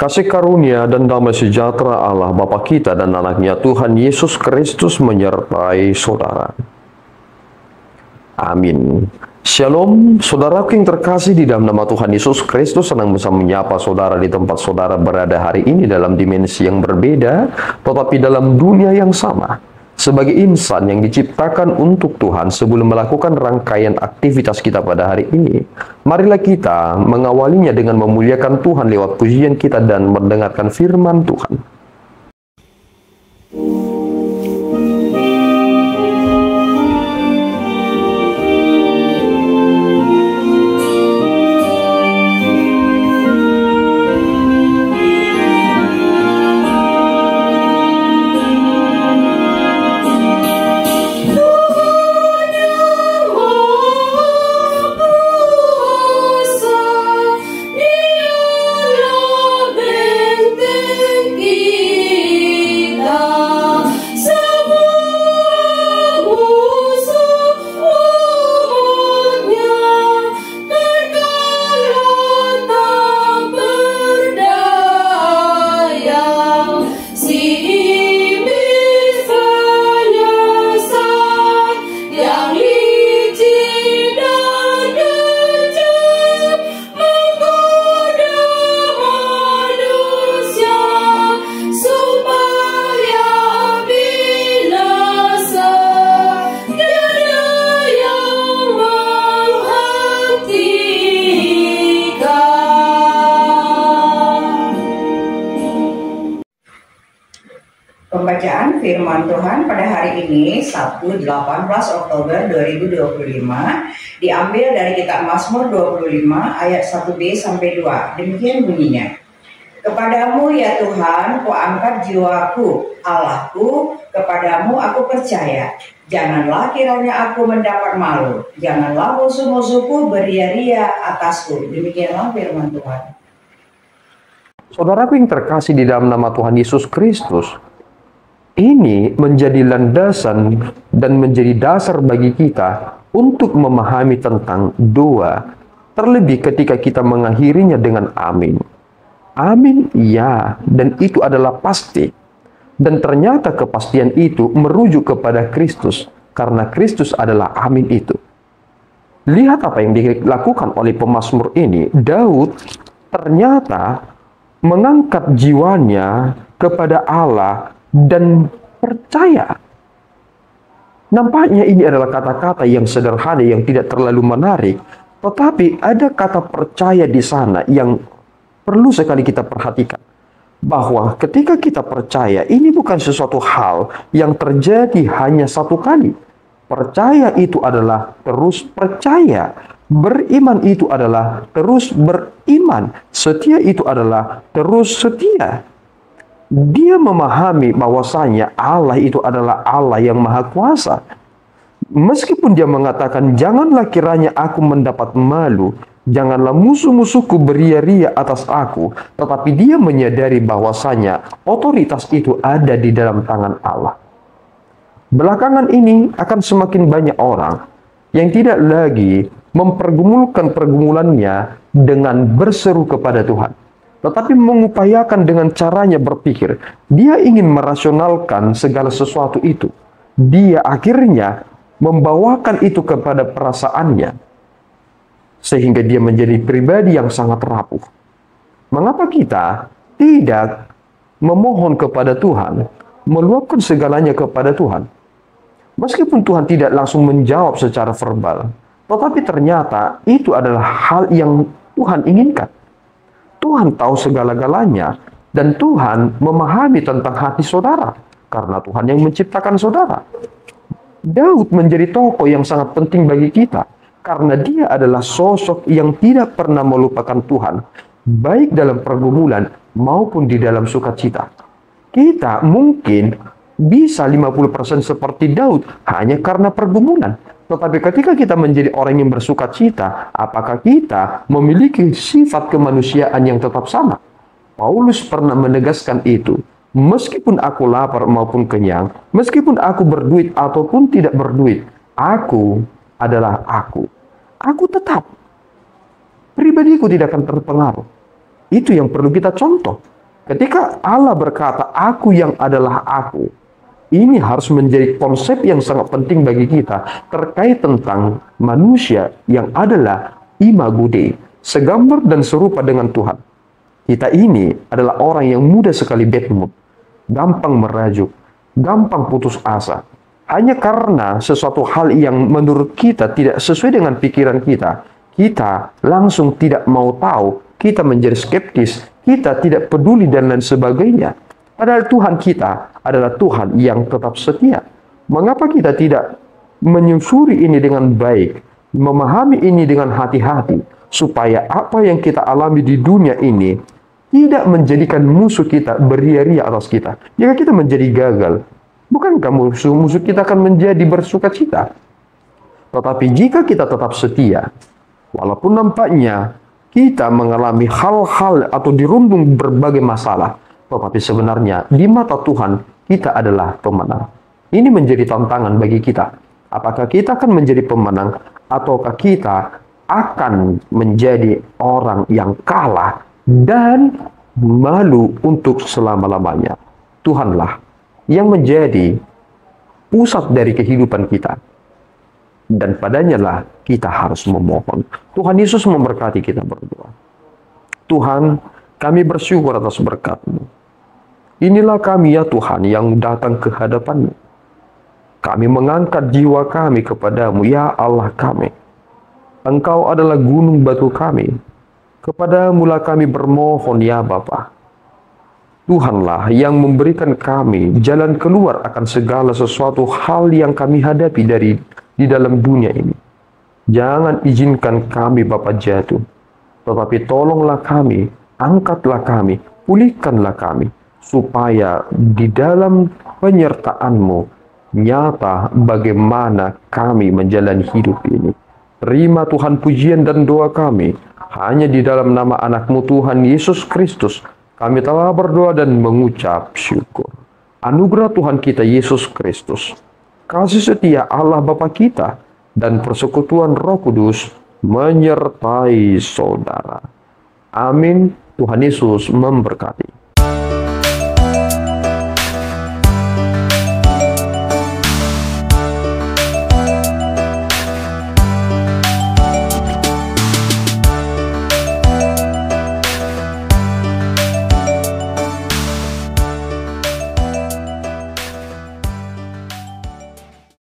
Kasih karunia dan damai sejahtera Allah Bapa kita dan anaknya Tuhan Yesus Kristus menyertai saudara. Amin. Shalom, saudaraku yang terkasih di dalam nama Tuhan Yesus Kristus. Senang bisa menyapa saudara di tempat saudara berada hari ini dalam dimensi yang berbeda, tetapi dalam dunia yang sama. Sebagai insan yang diciptakan untuk Tuhan sebelum melakukan rangkaian aktivitas kita pada hari ini, marilah kita mengawalinya dengan memuliakan Tuhan lewat pujian kita dan mendengarkan firman Tuhan. Pembacaan firman Tuhan pada hari ini, Sabtu 18 Oktober 2025, diambil dari kitab Mazmur 25 ayat 1b sampai 2. Demikian bunyinya. Kepadamu ya Tuhan, kuangkat jiwaku, Allahku, kepadamu aku percaya. Janganlah kiranya aku mendapat malu, janganlah musuh-musuhku beria-ria atasku. Demikianlah firman Tuhan. Saudaraku yang terkasih di dalam nama Tuhan Yesus Kristus, ini menjadi landasan dan menjadi dasar bagi kita untuk memahami tentang doa, terlebih ketika kita mengakhirinya dengan amin. Amin, ya, dan itu adalah pasti. Dan ternyata kepastian itu merujuk kepada Kristus, karena Kristus adalah amin itu. Lihat apa yang dilakukan oleh pemazmur ini. Daud ternyata mengangkat jiwanya kepada Allah dan percaya. Nampaknya ini adalah kata-kata yang sederhana, yang tidak terlalu menarik, tetapi ada kata percaya di sana yang perlu sekali kita perhatikan. Bahwa ketika kita percaya, ini bukan sesuatu hal yang terjadi hanya satu kali. Percaya itu adalah terus percaya. Beriman itu adalah terus beriman. Setia itu adalah terus setia. Dia memahami bahwasanya Allah itu adalah Allah yang Maha Kuasa. Meskipun dia mengatakan, janganlah kiranya aku mendapat malu, janganlah musuh-musuhku beria-ria atas aku, tetapi dia menyadari bahwasanya otoritas itu ada di dalam tangan Allah. Belakangan ini akan semakin banyak orang yang tidak lagi mempergumulkan pergumulannya dengan berseru kepada Tuhan, tetapi mengupayakan dengan caranya berpikir. Dia ingin merasionalkan segala sesuatu itu. Dia akhirnya membawakan itu kepada perasaannya, sehingga dia menjadi pribadi yang sangat rapuh. Mengapa kita tidak memohon kepada Tuhan, meluapkan segalanya kepada Tuhan? Meskipun Tuhan tidak langsung menjawab secara verbal, tetapi ternyata itu adalah hal yang Tuhan inginkan. Tuhan tahu segala-galanya, dan Tuhan memahami tentang hati saudara, karena Tuhan yang menciptakan saudara. Daud menjadi tokoh yang sangat penting bagi kita, karena dia adalah sosok yang tidak pernah melupakan Tuhan, baik dalam pergumulan maupun di dalam sukacita. Kita mungkin bisa 50% seperti Daud hanya karena pergumulan. Tetapi ketika kita menjadi orang yang bersuka cita, apakah kita memiliki sifat kemanusiaan yang tetap sama? Paulus pernah menegaskan itu. Meskipun aku lapar maupun kenyang, meskipun aku berduit ataupun tidak berduit, aku adalah aku. Aku tetap. Pribadiku tidak akan terpengaruh. Itu yang perlu kita contoh. Ketika Allah berkata, "Aku yang adalah aku," ini harus menjadi konsep yang sangat penting bagi kita terkait tentang manusia yang adalah imago Dei, segambar dan serupa dengan Tuhan. Kita ini adalah orang yang mudah sekali bad mood, gampang merajuk, gampang putus asa. Hanya karena sesuatu hal yang menurut kita tidak sesuai dengan pikiran kita, kita langsung tidak mau tahu, kita menjadi skeptis, kita tidak peduli dan lain sebagainya. Padahal Tuhan kita adalah Tuhan yang tetap setia. Mengapa kita tidak menyusuri ini dengan baik, memahami ini dengan hati-hati, supaya apa yang kita alami di dunia ini tidak menjadikan musuh kita beria-ria atas kita. Jika kita menjadi gagal, bukankah musuh kita akan menjadi bersuka cita? Tetapi jika kita tetap setia, walaupun nampaknya kita mengalami hal-hal atau dirundung berbagai masalah, tetapi sebenarnya di mata Tuhan kita adalah pemenang. Ini menjadi tantangan bagi kita. Apakah kita akan menjadi pemenang ataukah kita akan menjadi orang yang kalah dan malu untuk selama-lamanya? Tuhanlah yang menjadi pusat dari kehidupan kita. Dan padanya lah kita harus memohon. Tuhan Yesus memberkati kita berdoa. Tuhan, kami bersyukur atas berkat-Mu. Inilah kami ya Tuhan yang datang ke hadapan-Mu. Kami mengangkat jiwa kami kepada-Mu, ya Allah kami. Engkau adalah gunung batu kami. Kepada-Mu lah kami bermohon ya Bapa. Tuhanlah yang memberikan kami jalan keluar akan segala sesuatu hal yang kami hadapi di dalam dunia ini. Jangan izinkan kami Bapa jatuh, tetapi tolonglah kami, angkatlah kami, pulihkanlah kami, supaya di dalam penyertaan-Mu nyata bagaimana kami menjalani hidup ini. Terima Tuhan pujian dan doa kami, hanya di dalam nama anak-Mu Tuhan Yesus Kristus, kami telah berdoa dan mengucap syukur. Anugerah Tuhan kita Yesus Kristus, kasih setia Allah Bapa kita, dan persekutuan Roh Kudus menyertai saudara. Amin. Tuhan Yesus memberkati.